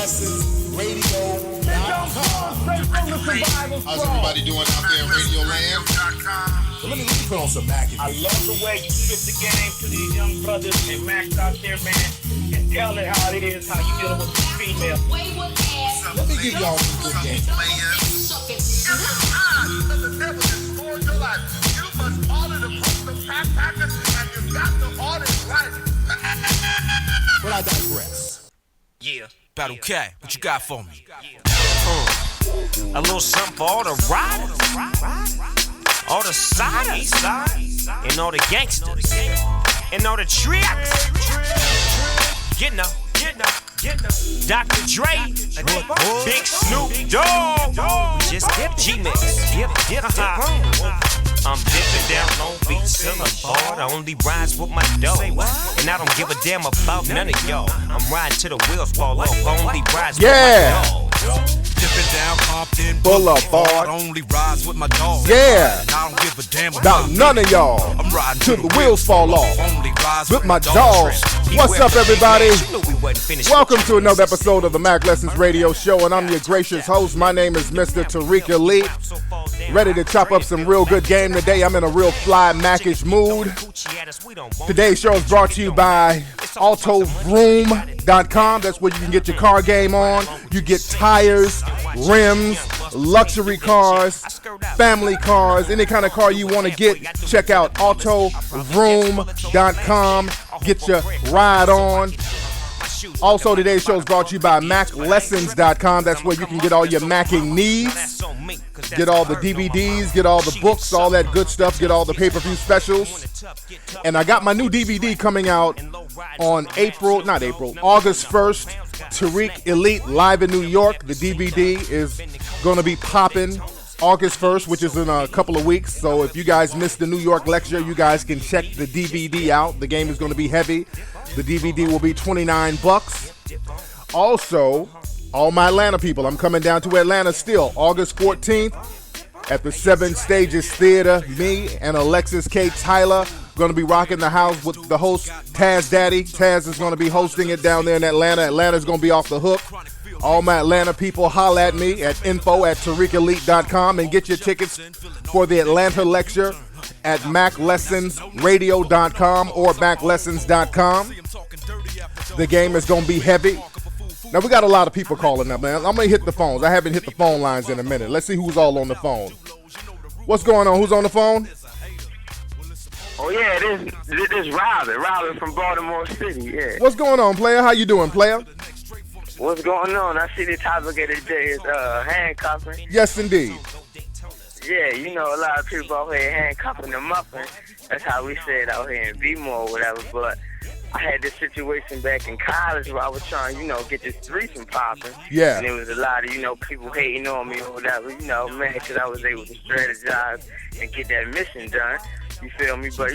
Lessons Radio. How's everybody doing out there in Radio Land? So let me put on some Mack. I love the way you spit the game to these young brothers and Max out there, man, and tell it how it is, how you dealing with the female. Let me give y'all some good game. But I digress. Yeah, Battle Cat, what you got for me? A little something for all the riders, all the siders, and all the gangsters, and all the tricks. Getting up. Dr. Dre, Big Snoop Dogg, we just dip G-Mix, dip. I'm dipping down Long Beach, Boulevard. I only rise with my dough, and I don't give a damn about none of y'all. I'm riding till the wheels fall off. I only rise with my dough. Dipping down Compton Boulevard. Only rides with my dog. Yeah. I don't give a damn about none of y'all. I'm riding till the wheels fall off. Only rides with my dogs. What's up, everybody? Welcome to another episode of the Mack Lessons Radio Show, and I'm your gracious host. My name is Mr. Tariq Nasheed. Ready to chop up some real good game today. I'm in a real fly Mackish mood. Today's show is brought to you by AutoVroom.com. That's where you can get your car game on. You get tires, rims, luxury cars, family cars, any kind of car you want to get. Check out AutoVroom.com. Get your ride on. Also, today's show is brought to you by MackLessons.com. That's where you can get all your macking needs. Get all the DVDs, get all the books, all that good stuff. Get all the pay-per-view specials. And I got my new DVD coming out on August 1st. Tariq Elite live in New York. The DVD is going to be popping August 1st, which is in a couple of weeks. So if you guys missed the New York lecture, you guys can check the DVD out. The game is going to be heavy. The DVD will be $29. Also, all my Atlanta people, I'm coming down to Atlanta still, August 14th at the Seven Stages Theater. Me and Alexis K. Tyler going to be rocking the house with the host, Taz Daddy. Taz is going to be hosting it down there in Atlanta. Atlanta's going to be off the hook. All my Atlanta people, holla at me at info@TariqElite.com and get your tickets for the Atlanta lecture at MackLessonsRadio.com or MackLessons.com. The game is going to be heavy. Now, we got a lot of people calling up, man. I'm going to hit the phones. I haven't hit the phone lines in a minute. Let's see who's all on the phone. What's going on? Who's on the phone? Oh, yeah, this is Robin from Baltimore City, yeah. What's going on, player? How you doing, player? What's going on? I see the topic of the day is handcuffing. Yes, indeed. Yeah, you know, a lot of people out here handcuffing the muffin. That's how we say it out here in B-more or whatever. But I had this situation back in college where I was trying, get this threesome popping. Yeah. And there was a lot of, people hating on me or whatever, man, because I was able to strategize and get that mission done. You feel me? But,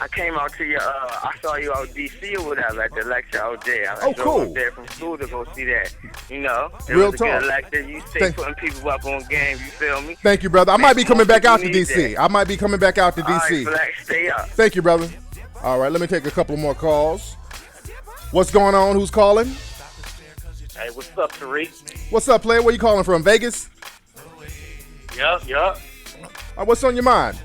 I came out to your, I saw you out D.C. or whatever at the lecture out there. I drove up there from school to go see that. It Real was a talk. good lecture. You stay putting people up on game. You feel me? Thank you, brother. I might be coming back out to D.C. All right, Black, stay up. Thank you, brother. All right, let me take a couple more calls. What's going on? Who's calling? Hey, what's up, Tariq? What's up, player? Where you calling from? Vegas? Yup. What's on your mind?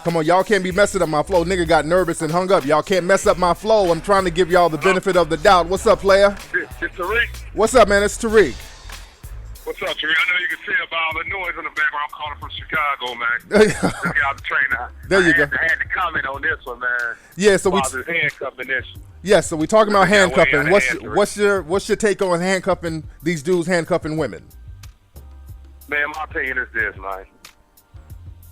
Come on, y'all can't be messing up my flow. Nigga got nervous and hung up. Y'all can't mess up my flow. I'm trying to give y'all the benefit of the doubt. What's up, player? It's Tariq. What's up, man? It's Tariq. What's up, Tariq? I know you can tell by all the noise in the background. I'm calling from Chicago, man. Just got out the train now. There you go. I had to comment on this one, man. Yeah, so handcuffing this. Yeah, so we talking about handcuffing. What's your take on handcuffing these dudes handcuffing women? Man, my opinion is this, man.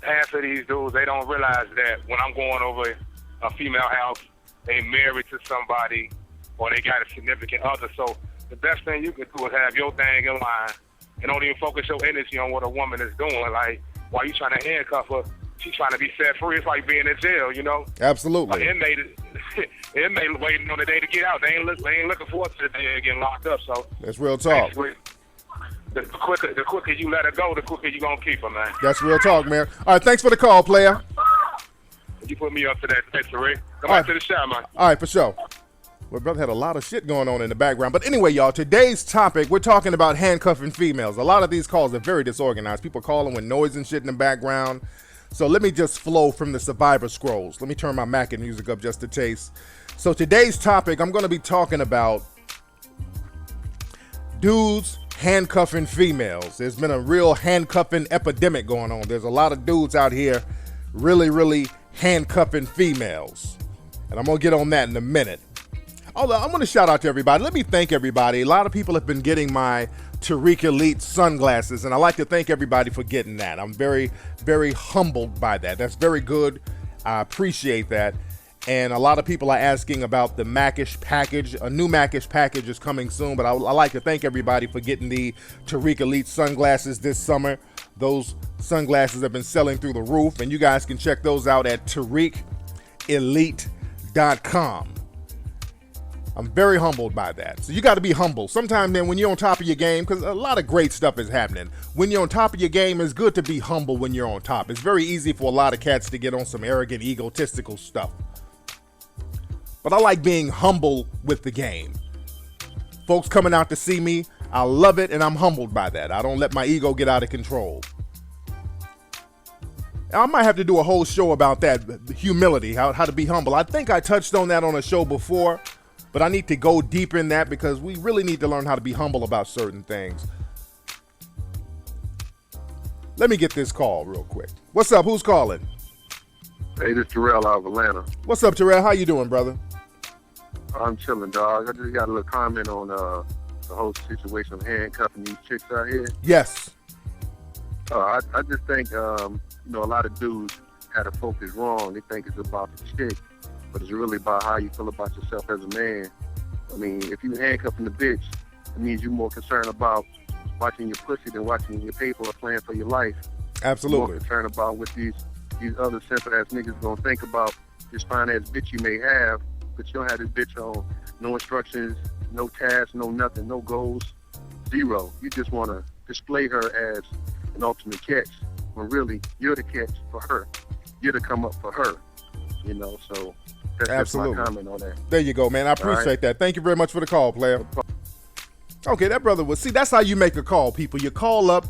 Half of these dudes, they don't realize that when I'm going over a female house, they married to somebody or they got a significant other. So the best thing you can do is have your thing in line and don't even focus your energy on what a woman is doing. Like, while you trying to handcuff her, she's trying to be set free. It's like being in jail, Absolutely. An inmate waiting on the day to get out. They ain't looking forward to the day of getting locked up. So that's real talk. The quicker you let her go, the quicker you gonna keep her, man. That's real talk, man. All right, thanks for the call, player. You put me up to that, Tariq. Come back to the shot, man. All right, for sure. Well, brother had a lot of shit going on in the background. But anyway, y'all, today's topic, we're talking about handcuffing females. A lot of these calls are very disorganized. People calling with noise and shit in the background. So let me just flow from the Survivor Scrolls. Let me turn my Mac and music up just a taste. So today's topic, I'm going to be talking about dudes handcuffing females. There's been a real handcuffing epidemic going on. There's a lot of dudes out here really handcuffing females. And I'm going to get on that in a minute. Although I'm going to shout out to everybody. Let me thank everybody. A lot of people have been getting my Tariq Elite sunglasses, and I like to thank everybody for getting that. I'm very humbled by that. That's very good. I appreciate that. And a lot of people are asking about the Mackish package. A new Mackish package is coming soon, but I like to thank everybody for getting the Tariq Elite sunglasses this summer. Those sunglasses have been selling through the roof, and you guys can check those out at TariqElite.com. I'm very humbled by that. So you got to be humble. Sometimes, man, when you're on top of your game, because a lot of great stuff is happening. When you're on top of your game, it's good to be humble when you're on top. It's very easy for a lot of cats to get on some arrogant, egotistical stuff. But I like being humble with the game. Folks coming out to see me, I love it, and I'm humbled by that. I don't let my ego get out of control. I might have to do a whole show about that, humility, how to be humble. I think I touched on that on a show before. But I need to go deeper in that because we really need to learn how to be humble about certain things. Let me get this call real quick. What's up? Who's calling? Hey, this is Terrell out of Atlanta. What's up, Terrell? How you doing, brother? I'm chilling, dog. I just got a little comment on the whole situation of handcuffing these chicks out here. Yes. I just think, a lot of dudes had to focus wrong. They think it's about the chick. But it's really about how you feel about yourself as a man. I mean, if you handcuffing the bitch, it means you're more concerned about watching your pussy than watching your paper or playing for your life. Absolutely. More concerned about what these other simple ass niggas gonna think about this fine ass bitch you may have, but you don't have this bitch on no instructions, no tasks, no nothing, no goals, zero. You just wanna display her as an ultimate catch, when really you're the catch for her. You're the come up for her. So that's absolutely. Just my comment on that. There you go, man. I appreciate that. Thank you very much for the call, player. Okay, that brother was, see, that's how you make a call, people. You call up,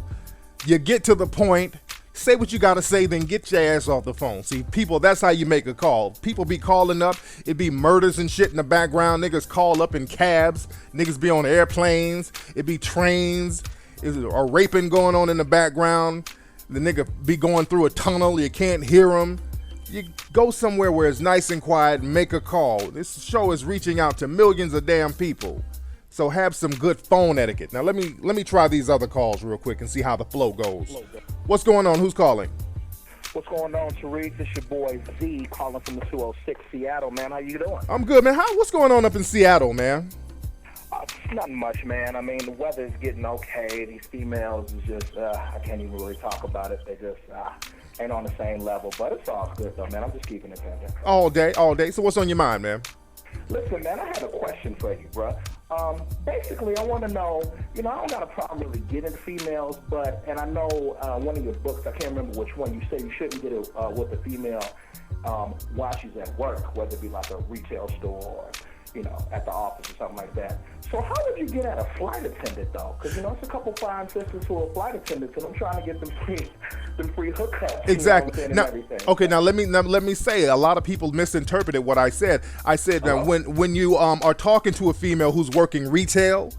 you get to the point, say what you got to say, then get your ass off the phone. See, people, that's how you make a call. People be calling up. It be murders and shit in the background. Niggas call up in cabs. Niggas be on airplanes. It be trains. Or raping going on in the background. The nigga be going through a tunnel. You can't hear him. You go somewhere where it's nice and quiet and make a call. This show is reaching out to millions of damn people. So have some good phone etiquette. Now let me try these other calls real quick and see how the flow goes. What's going on? Who's calling? What's going on, Tariq? This your boy Z calling from the 206 Seattle, man. How you doing? I'm good, man. What's going on up in Seattle, man? Nothing much, man. I mean, the weather's getting okay. These females is just, I can't even really talk about it. They just ain't on the same level. But it's all good, though, man. I'm just keeping it tender. All day. So what's on your mind, man? Listen, man, I had a question for you, bro. Basically, I want to know, I don't got a problem really getting females, and I know one of your books, I can't remember which one, you say you shouldn't get it with a female while she's at work, whether it be like a retail store or, at the office or something like that. So how would you get at a flight attendant, though? Because, it's a couple fine sisters who are flight attendants, and I'm trying to get them free hookups. Exactly. Now, okay, so. let me say, a lot of people misinterpreted what I said. I said that when you are talking to a female who's working retail,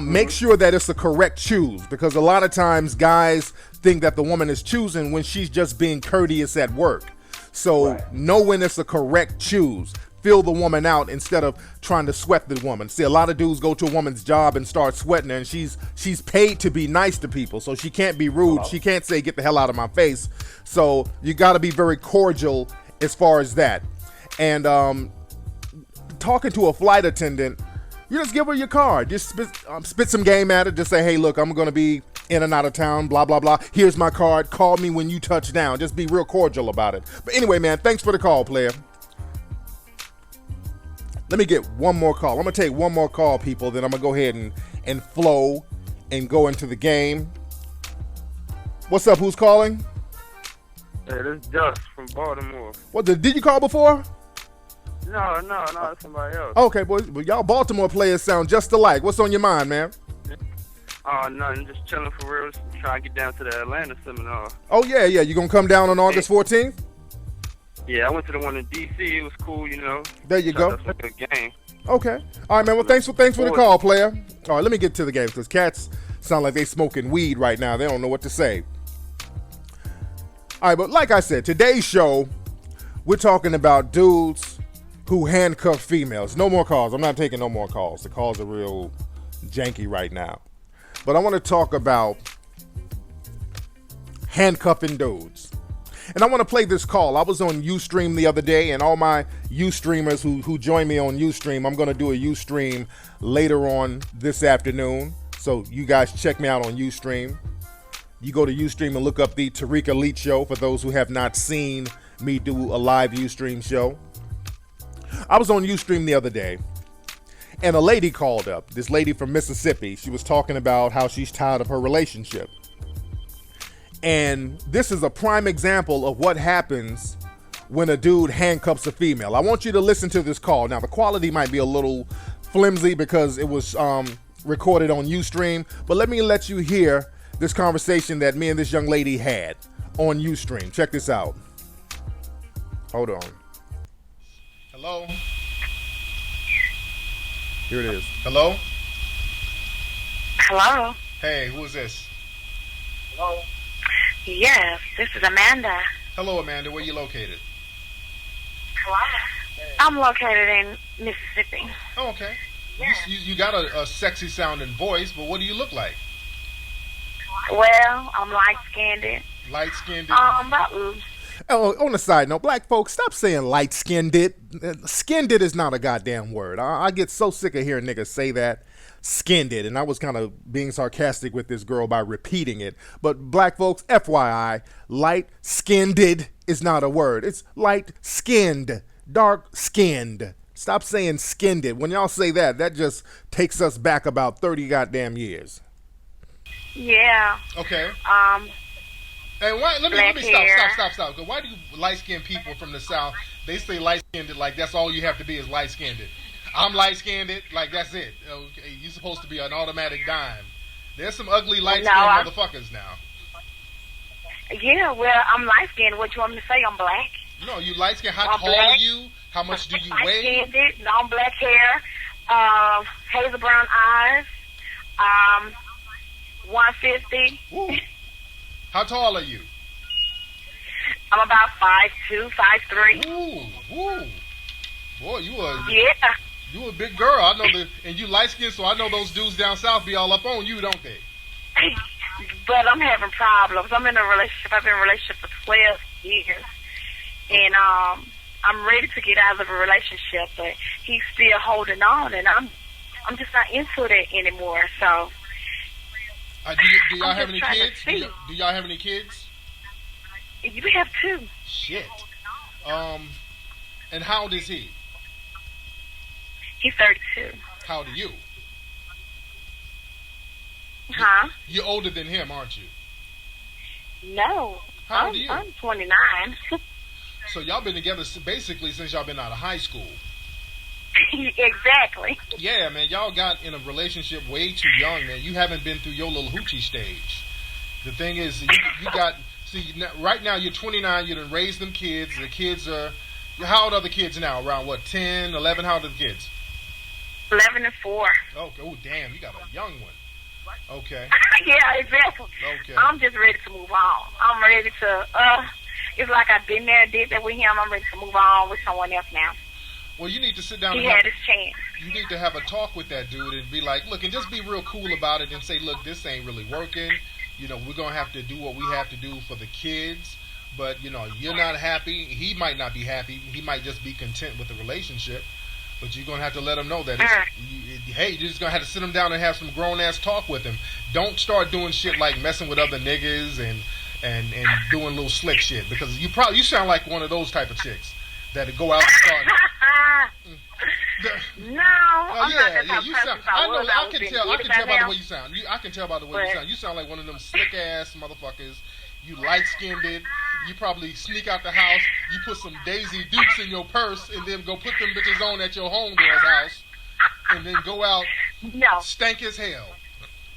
make sure that it's a correct choose, because a lot of times guys think that the woman is choosing when she's just being courteous at work. So know when it's a correct choose. Fill the woman out instead of trying to sweat the woman. See, a lot of dudes go to a woman's job and start sweating her, and she's paid to be nice to people, so she can't be rude. She can't say, get the hell out of my face. So you got to be very cordial as far as that. And talking to a flight attendant, you just give her your card. Just spit some game at it. Just say, hey, look, I'm going to be in and out of town, blah, blah, blah. Here's my card. Call me when you touch down. Just be real cordial about it. But anyway, man, thanks for the call, player. Let me get one more call. I'm going to take one more call, people. Then I'm going to go ahead and flow and go into the game. What's up? Who's calling? Hey, this is Dust from Baltimore. What? Did you call before? No, that's somebody else. Okay, boy. Well, y'all Baltimore players sound just alike. What's on your mind, man? Oh, nothing. Just chilling for real. Trying to get down to the Atlanta seminar. Oh, yeah. You gonna come down on August 14th? Yeah, I went to the one in D.C. It was cool, you know. There you go. That's a good game. Okay. All right, man. Well, thanks for the call, player. All right, let me get to the game because cats sound like they smoking weed right now. They don't know what to say. All right, but like I said, today's show, we're talking about dudes who handcuff females. No more calls. I'm not taking no more calls. The calls are real janky right now. But I want to talk about handcuffing dudes. And I want to play this call. I was on Ustream the other day, and all my Ustreamers who join me on Ustream, I'm going to do a Ustream later on this afternoon. So you guys check me out on Ustream. You go to Ustream and look up the Tariq Elite Show for those who have not seen me do a live Ustream show. I was on Ustream the other day, and a lady called up. This lady from Mississippi. She was talking about how she's tired of her relationship. And this is a prime example of what happens when a dude handcuffs a female. I want you to listen to this call. Now, the quality might be a little flimsy because it was recorded on Ustream, but let you hear this conversation that me and this young lady had on Ustream. Check this out. Hold on. Hello? Here it is. Hello? Hello? Hey, who is this? Hello? Yes, this is Amanda. Hello, Amanda. Where you located? I'm located in Mississippi. Oh, okay. Yeah. You got a sexy sounding voice, but what do you look like? Well, I'm light-skinned. Light-skinned? Oh, on the side note, black folks, stop saying light-skinned. Skinned is not a goddamn word. I get so sick of hearing niggas say that. Skinned it, and I was kind of being sarcastic with this girl by repeating it. But black folks, FYI, light-skinned is not a word. It's light-skinned, dark-skinned. Stop saying skinned it. When y'all say that, that just takes us back about 30 goddamn years. Yeah. Okay. Hey, let me stop. Why do light-skinned people from the South, they say light-skinned like that's all you have to be is light-skinned? I'm light-skinned, like that's it. Okay, you're supposed to be an automatic dime. There's some ugly light-skinned motherfuckers now. Yeah, well, I'm light-skinned. What you want me to say? I'm black. No, you light-skinned. How tall are you? How much do you weigh? Light-skinned, long black hair, hazel brown eyes, 150. Ooh. How tall are you? I'm about 5'2", 5'3". Ooh. Boy, you a big girl. I know and you light skinned, so I know those dudes down south be all up on you, don't they? But I'm having problems. I'm in a relationship. I've been in a relationship for 12 years, and I'm ready to get out of a relationship, but he's still holding on, and I'm just not into it anymore. So, do y'all have any kids? Do y'all have any kids? We have 2. Shit. And how old is he? He's 32. How old are you? Huh? You're older than him, aren't you? No. How old are you? I'm 29. So y'all been together basically since y'all been out of high school. Exactly. Yeah, man. Y'all got in a relationship way too young, man. You haven't been through your little hoochie stage. The thing is, you got... See, right now you're 29. You done raised them kids. The kids are... How old are the kids now? Around, 10, 11? How old are the kids? 11 and 4. Okay. Oh, damn. You got a young one. Okay. Yeah, exactly. Okay. I'm just ready to move on. I'm ready to... it's like I've been there, did that with him. I'm ready to move on with someone else now. Well, you need to sit down He had his chance. You need to have a talk with that dude and be like, look, and just be real cool about it and say, look, this ain't really working. You know, we're going to have to do what we have to do for the kids. But, you know, you're not happy. He might not be happy. He might just be content with the relationship. But you're going to have to let him know that, hey, you're just going to have to sit him down and have some grown-ass talk with him. Don't start doing shit like messing with other niggas and doing little slick shit. Because you sound like one of those type of chicks that go out and start... No, I'm not that type you of sound. person. I can tell by the way you sound. I can tell by the way you sound. You sound like one of them slick ass motherfuckers. You light skinned. You probably sneak out the house you put some Daisy Dukes in your purse and then go put them bitches on at your homegirl's house and then go out stank as hell.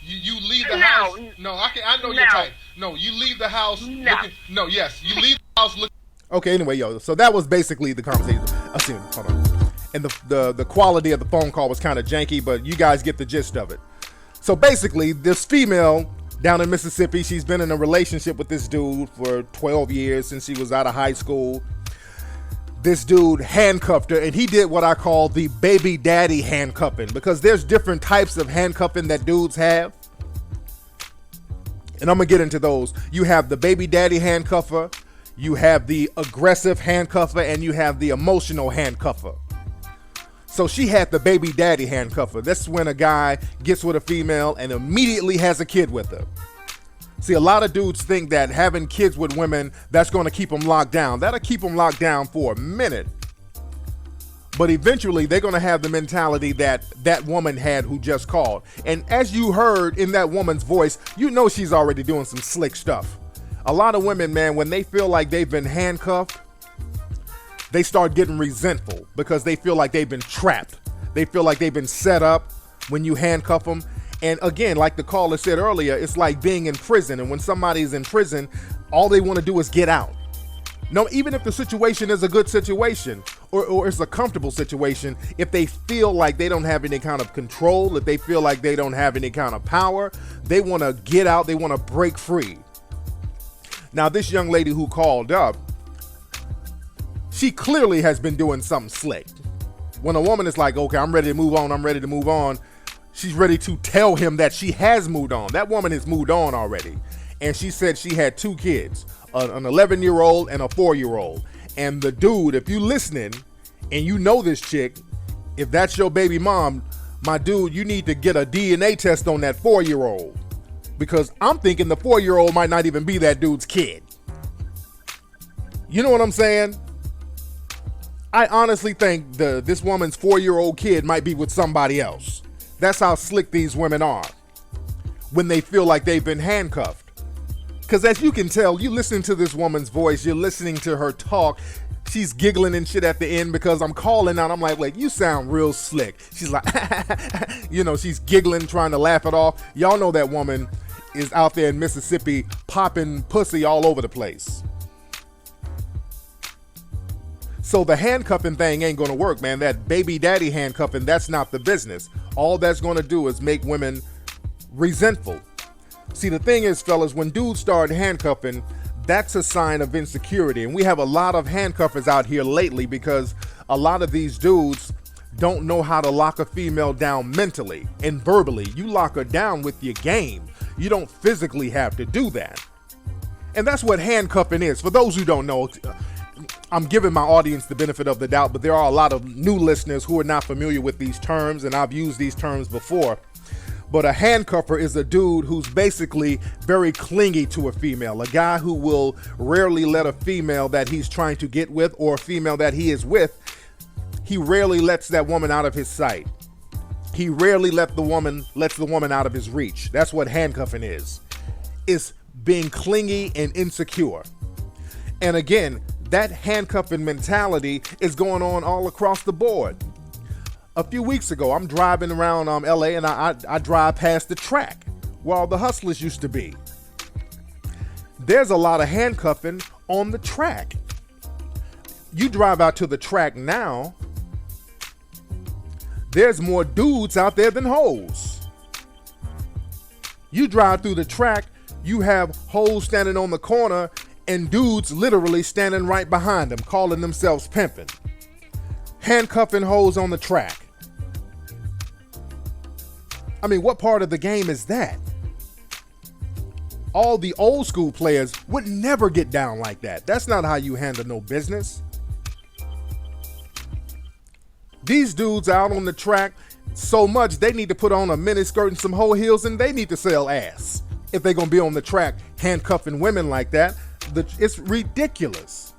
You leave the house. No, I know your type. No, you leave the house looking. No, yes, you leave the house looking. Okay, anyway, so that was basically the conversation. Hold on. And the quality of the phone call was kind of janky, but you guys get the gist of it. So basically, this female down in Mississippi, she's been in a relationship with this dude for 12 years since she was out of high school. This dude handcuffed her, and he did what I call the baby daddy handcuffing, because there's different types of handcuffing that dudes have. And I'm going to get into those. You have the baby daddy handcuffer, you have the aggressive handcuffer, and you have the emotional handcuffer. So she had the baby daddy handcuffer. That's when a guy gets with a female and immediately has a kid with her. See, a lot of dudes think that having kids with women, that's going to keep them locked down. That'll keep them locked down for a minute. But eventually, they're going to have the mentality that that woman had who just called. And as you heard in that woman's voice, you know she's already doing some slick stuff. A lot of women, man, when they feel like they've been handcuffed, they start getting resentful because they feel like they've been trapped. They feel like they've been set up when you handcuff them. And again, like the caller said earlier, it's like being in prison. And when somebody's in prison, all they want to do is get out. No, even if the situation is a good situation or it's a comfortable situation, if they feel like they don't have any kind of control, if they feel like they don't have any kind of power, they want to get out, they want to break free. Now, this young lady who called up, she clearly has been doing something slick. When a woman is like, okay, I'm ready to move on, she's ready to tell him that she has moved on. That woman has moved on already. And she said she had 2 kids, an 11-year-old and a 4-year-old. And the dude, if you listening and you know this chick, if that's your baby mom, my dude, you need to get a DNA test on that 4-year-old. Because I'm thinking the 4-year-old might not even be that dude's kid. You know what I'm saying? I honestly think this woman's 4-year-old kid might be with somebody else. That's how slick these women are when they feel like they've been handcuffed. Because as you can tell, you listen to this woman's voice, you're listening to her talk, she's giggling and shit at the end because I'm calling out, I'm like, you sound real slick. She's like, she's giggling, trying to laugh it off. Y'all know that woman is out there in Mississippi popping pussy all over the place. So the handcuffing thing ain't gonna work, man. That baby daddy handcuffing, that's not the business. All that's gonna do is make women resentful. See, the thing is, fellas, when dudes start handcuffing, that's a sign of insecurity. And we have a lot of handcuffers out here lately because a lot of these dudes don't know how to lock a female down mentally and verbally. You lock her down with your game. You don't physically have to do that. And that's what handcuffing is. For those who don't know, I'm giving my audience the benefit of the doubt, but there are a lot of new listeners who are not familiar with these terms, and I've used these terms before. But a handcuffer is a dude who's basically very clingy to a female, a guy who will rarely let a female that he's trying to get with or a female that he is with, he rarely lets that woman out of his sight. He rarely lets the woman out of his reach. That's what handcuffing is. It's being clingy and insecure. And again, that handcuffing mentality is going on all across the board. A few weeks ago, I'm driving around LA and I drive past the track where all the hustlers used to be. There's a lot of handcuffing on the track. You drive out to the track now, there's more dudes out there than hoes. You drive through the track, you have hoes standing on the corner and dudes literally standing right behind them, calling themselves pimping. Handcuffing hoes on the track. I mean, what part of the game is that? All the old school players would never get down like that. That's not how you handle no business. These dudes out on the track so much they need to put on a mini skirt and some hoe heels and they need to sell ass. If they're going to be on the track handcuffing women like that, it's ridiculous.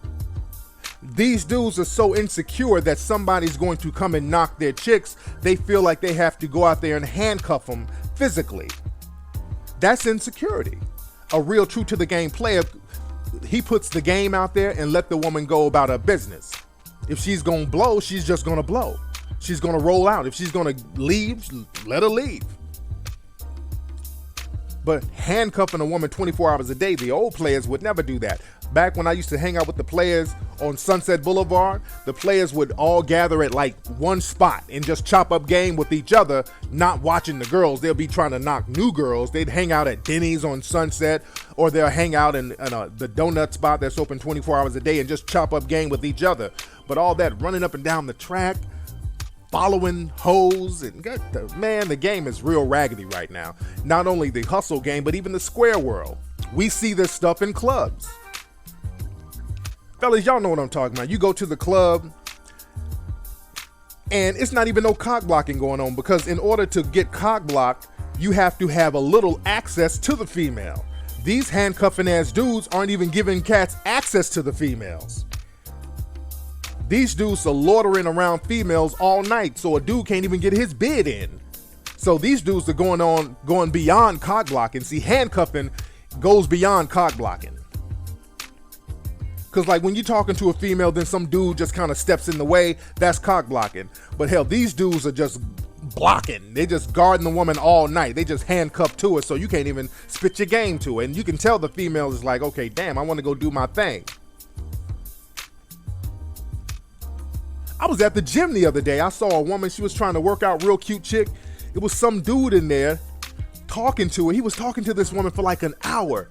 These dudes are so insecure that somebody's going to come and knock their chicks. They feel like they have to go out there and handcuff them physically. That's insecurity. A real true to the game player he puts the game out there and let the woman go about her business. If she's gonna blow, she's just gonna blow. She's gonna roll out. If she's gonna leave, let her leave. But handcuffing a woman 24 hours a day, the old players would never do that. Back when I used to hang out with the players on Sunset Boulevard, the players would all gather at like one spot and just chop up game with each other, not watching the girls. They'll be trying to knock new girls. They'd hang out at Denny's on Sunset, or they'll hang out in the donut spot that's open 24 hours a day and just chop up game with each other. But all that running up and down the track, following hoes, and man, the game is real raggedy right now. Not only the hustle game, but even the square world. We see this stuff in clubs. Fellas, y'all know what I'm talking about. You go to the club, and it's not even no cock blocking going on, because in order to get cock blocked, you have to have a little access to the female. These handcuffing ass dudes aren't even giving cats access to the females. These dudes are loitering around females all night, so a dude can't even get his bid in. So these dudes are going beyond cock blocking. See, handcuffing goes beyond cock blocking. Because like when you're talking to a female, then some dude just kind of steps in the way, that's cock blocking. But hell, these dudes are just blocking. They just guarding the woman all night. They just handcuffed to her, so you can't even spit your game to her. And you can tell the female is like, okay, damn, I want to go do my thing. I was at the gym the other day. I saw a woman, she was trying to work out, real cute chick. It was some dude in there talking to her. He was talking to this woman for like an hour.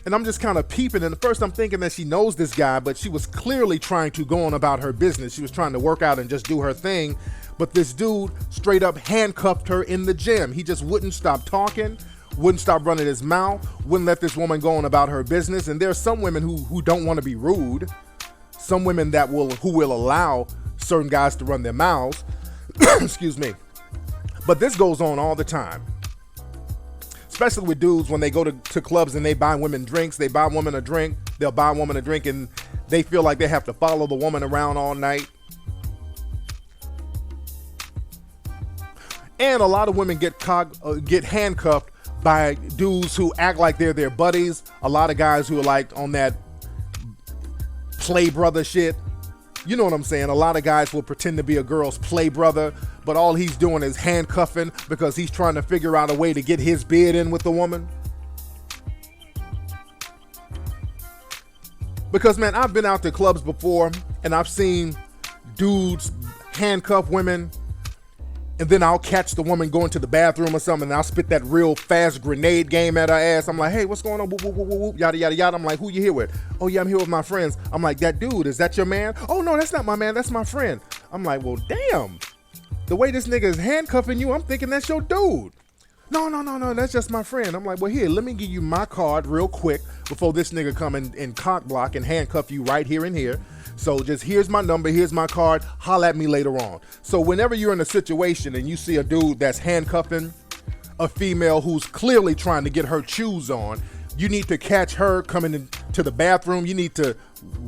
And I'm just kind of peeping, and at first I'm thinking that she knows this guy, but she was clearly trying to go on about her business. She was trying to work out and just do her thing, but this dude straight up handcuffed her in the gym. He just wouldn't stop talking, wouldn't stop running his mouth, wouldn't let this woman go on about her business. And there's some women who don't want to be rude. Some women who will allow certain guys to run their mouths. Excuse me. But this goes on all the time. Especially with dudes when they go to clubs and they buy women drinks. They buy women a drink. They'll buy a woman a drink and they feel like they have to follow the woman around all night. And a lot of women get handcuffed by dudes who act like they're their buddies. A lot of guys who are like on that play brother shit. You know what I'm saying? A lot of guys will pretend to be a girl's play brother, but all he's doing is handcuffing because he's trying to figure out a way to get his bid in with the woman. Because, man, I've been out to clubs before and I've seen dudes handcuff women, and then I'll catch the woman going to the bathroom or something, and I'll spit that real fast grenade game at her ass. I'm like, hey, what's going on? Whoop, whoop, whoop, whoop, yada, yada, yada. I'm like, who you here with? Oh, yeah, I'm here with my friends. I'm like, that dude, is that your man? Oh, no, that's not my man. That's my friend. I'm like, well, damn. The way this nigga is handcuffing you, I'm thinking that's your dude. No, that's just my friend. I'm like, well, here, let me give you my card real quick before this nigga come and cock block and handcuff you right here and here. So just here's my number, here's my card, holla at me later on. So whenever you're in a situation and you see a dude that's handcuffing a female who's clearly trying to get her shoes on, you need to catch her coming into the bathroom. You need to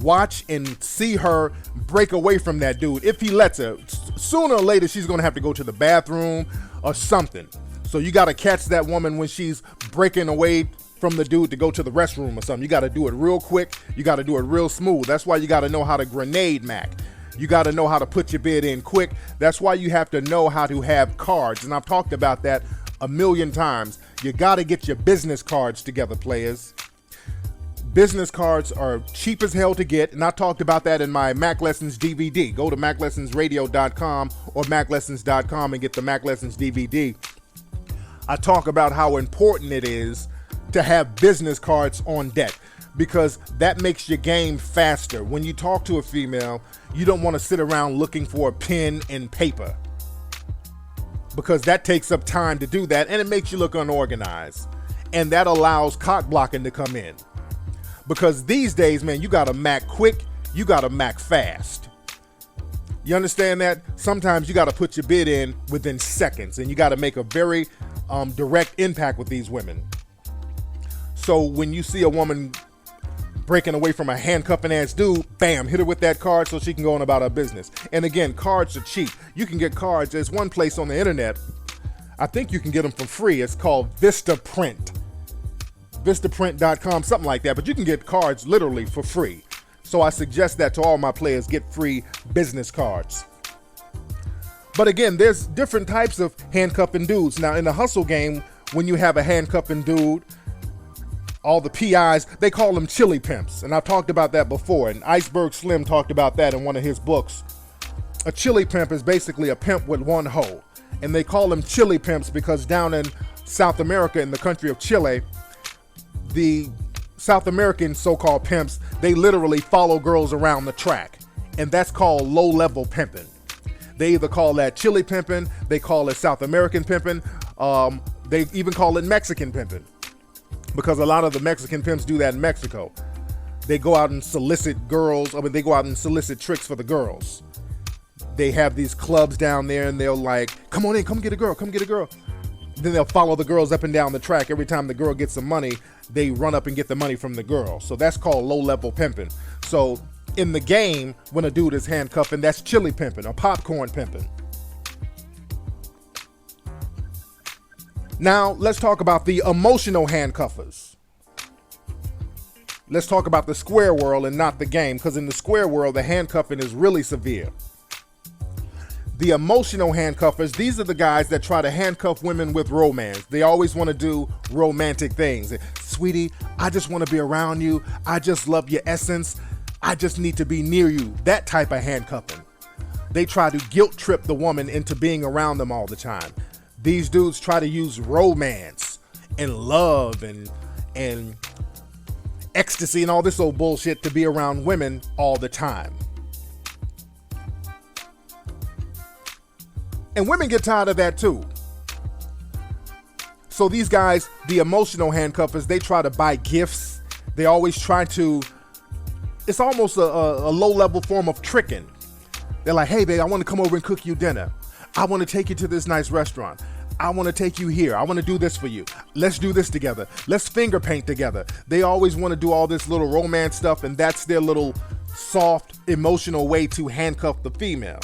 watch and see her break away from that dude. If he lets her, sooner or later she's gonna have to go to the bathroom or something. So you gotta catch that woman when she's breaking away from the dude to go to the restroom or something. You gotta do it real quick. You gotta do it real smooth. That's why you gotta know how to grenade Mac. You gotta know how to put your bid in quick. That's why you have to know how to have cards. And I've talked about that a million times. You gotta get your business cards together, players. Business cards are cheap as hell to get, and I talked about that in my Mack Lessons DVD. Go to MackLessonsRadio.com or MackLessons.com and get the Mack Lessons DVD. I talk about how important it is to have business cards on deck, because that makes your game faster. When you talk to a female, you don't want to sit around looking for a pen and paper, because that takes up time to do that and it makes you look unorganized, and that allows cock blocking to come in. Because these days, man, you gotta Mac quick, you gotta Mac fast. You understand that? Sometimes you gotta put your bid in within seconds, and you gotta make a very direct impact with these women. So when you see a woman breaking away from a handcuffing ass dude, bam, hit her with that card so she can go on about her business. And again, cards are cheap. You can get cards. There's one place on the internet, I think you can get them for free. It's called Vistaprint. Vistaprint.com, something like that. But you can get cards literally for free. So I suggest that to all my players, get free business cards. But again, there's different types of handcuffing dudes. Now, in the hustle game, when you have a handcuffing dude, all the PIs, they call them chili pimps. And I've talked about that before. And Iceberg Slim talked about that in one of his books. A chili pimp is basically a pimp with one hoe. And they call them chili pimps because down in South America, in the country of Chile, the South American so-called pimps, they literally follow girls around the track. And that's called low-level pimping. They either call that chili pimping, they call it South American pimping, they even call it Mexican pimping. Because a lot of the Mexican pimps do that in Mexico. They go out and solicit girls, they go out and solicit tricks for the girls. They have these clubs down there and they'll like, come on in, come get a girl, come get a girl. Then they'll follow the girls up and down the track. Every time the girl gets some money, they run up and get the money from the girl. So that's called low-level pimping. So in the game, when a dude is handcuffing, that's chili pimping or popcorn pimping. Now, let's talk about the emotional handcuffers. Let's talk about the square world and not the game, because in the square world, the handcuffing is really severe. The emotional handcuffers, these are the guys that try to handcuff women with romance. They always want to do romantic things. Sweetie, I just want to be around you. I just love your essence. I just need to be near you. That type of handcuffing. They try to guilt trip the woman into being around them all the time. These dudes try to use romance and love and ecstasy and all this old bullshit to be around women all the time. And women get tired of that too. So these guys, the emotional handcuffers, they try to buy gifts. They always try to, it's almost a low-level form of tricking. They're like, hey, babe, I want to come over and cook you dinner. I want to take you to this nice restaurant. I want to take you here. I want to do this for you. Let's do this together. Let's finger paint together. They always want to do all this little romance stuff, and that's their little soft, emotional way to handcuff the female.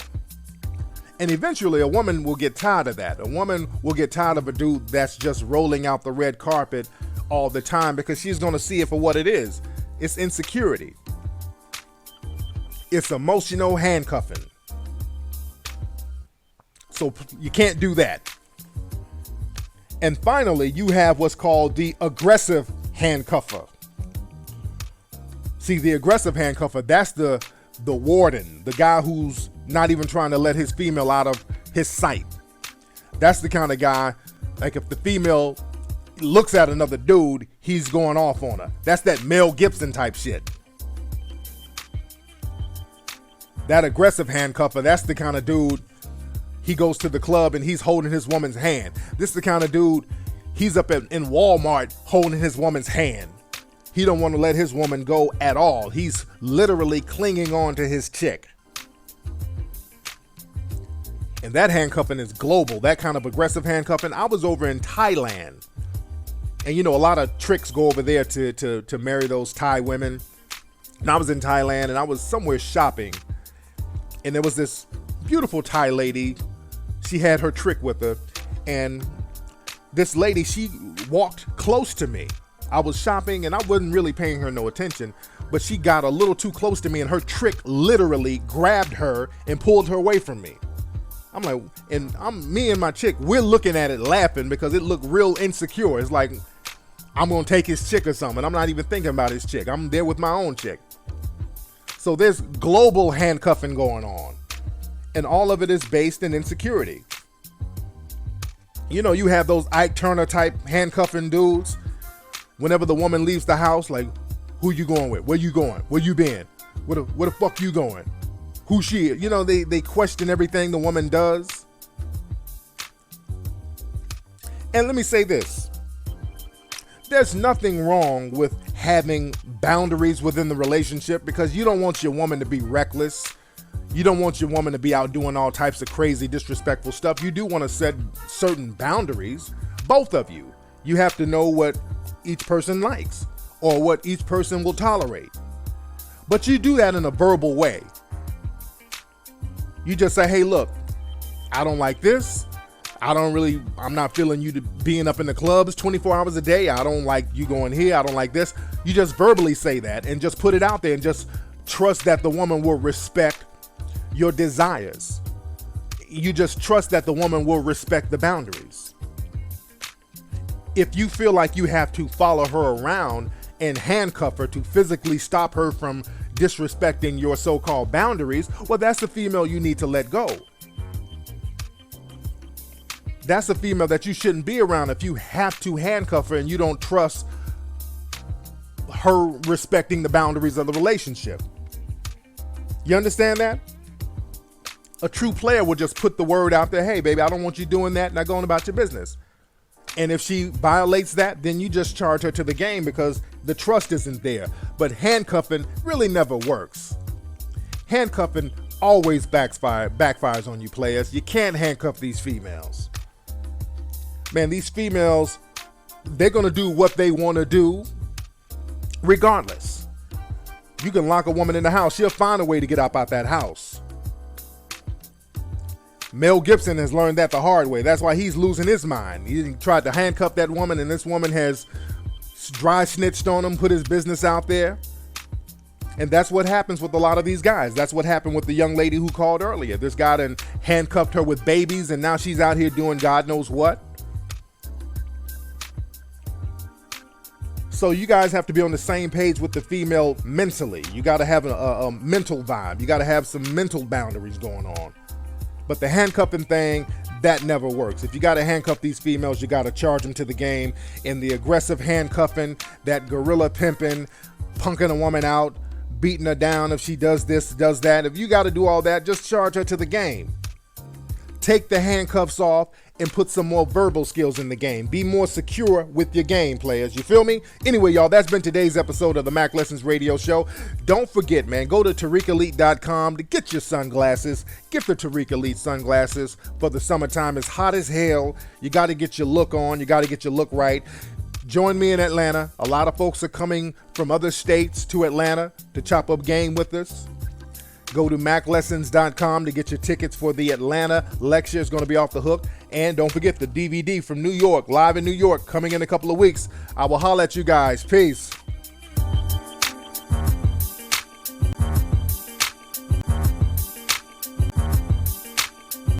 And eventually a woman will get tired of that. A woman will get tired of a dude that's just rolling out the red carpet all the time because she's going to see it for what it is. It's insecurity. It's emotional handcuffing. So you can't do that. And finally, you have what's called the aggressive handcuffer. See, the aggressive handcuffer, that's the warden, the guy who's not even trying to let his female out of his sight. That's the kind of guy, like if the female looks at another dude, he's going off on her. That's that Mel Gibson type shit. That aggressive handcuffer, that's the kind of dude, he goes to the club and he's holding his woman's hand. This is the kind of dude, he's up in Walmart holding his woman's hand. He don't want to let his woman go at all. He's literally clinging on to his chick. And that handcuffing is global. That kind of aggressive handcuffing. I was over in Thailand. And you know, a lot of tricks go over there to marry those Thai women. And I was in Thailand and I was somewhere shopping. And there was this beautiful Thai lady. She had her trick with her. And this lady, she walked close to me. I was shopping and I wasn't really paying her no attention. But she got a little too close to me and her trick literally grabbed her and pulled her away from me. I'm like, and me and my chick, we're looking at it laughing because it looked real insecure. It's like, I'm going to take his chick or something. I'm not even thinking about his chick. I'm there with my own chick. So there's global handcuffing going on. And all of it is based in insecurity. You know, you have those Ike Turner type handcuffing dudes. Whenever the woman leaves the house, like, who you going with? Where you going? Where you been? Where the fuck you going? Who she is? You know, they question everything the woman does. And let me say this. There's nothing wrong with having boundaries within the relationship because you don't want your woman to be reckless. You don't want your woman to be out doing all types of crazy, disrespectful stuff. You do want to set certain boundaries, both of you. You have to know what each person likes or what each person will tolerate. But you do that in a verbal way. You just say, hey, look, I don't like this. I'm not feeling you to being up in the clubs 24 hours a day. I don't like you going here. I don't like this. You just verbally say that and just put it out there and just trust that the woman will respect your desires. You just trust that the woman will respect the boundaries. If you feel like you have to follow her around and handcuff her to physically stop her from disrespecting your so-called boundaries, well, that's the female you need to let go. That's a female that you shouldn't be around if you have to handcuff her and you don't trust her respecting the boundaries of the relationship. You understand that? A true player will just put the word out there, hey, baby, I don't want you doing that, not going about your business. And if she violates that, then you just charge her to the game because the trust isn't there. But handcuffing really never works. Handcuffing always backfires on you players. You can't handcuff these females. Man, these females, they're going to do what they want to do regardless. You can lock a woman in the house. She'll find a way to get up out that house. Mel Gibson has learned that the hard way. That's why he's losing his mind. He tried to handcuff that woman, and this woman has dry snitched on him, put his business out there. And that's what happens with a lot of these guys. That's what happened with the young lady who called earlier. This guy done handcuffed her with babies, and now she's out here doing God knows what. So you guys have to be on the same page with the female mentally. You got to have a mental vibe. You got to have some mental boundaries going on. But the handcuffing thing, that never works. If you got to handcuff these females, you got to charge them to the game. In the aggressive handcuffing, that gorilla pimping, punking a woman out, beating her down if she does this, does that. If you got to do all that, just charge her to the game. Take the handcuffs off and put some more verbal skills in the game. Be more secure with your game, players. You feel me? Anyway, y'all, that's been today's episode of the Mack Lessons Radio Show. Don't forget, man, go to TariqElite.com to get your sunglasses. Get the Tariq Elite sunglasses for the summertime. It's hot as hell. You got to get your look on. You got to get your look right. Join me in Atlanta. A lot of folks are coming from other states to Atlanta to chop up game with us. Go to MackLessons.com to get your tickets for the Atlanta lecture. It's going to be off the hook. And don't forget the DVD from New York, live in New York, coming in a couple of weeks. I will holler at you guys. Peace.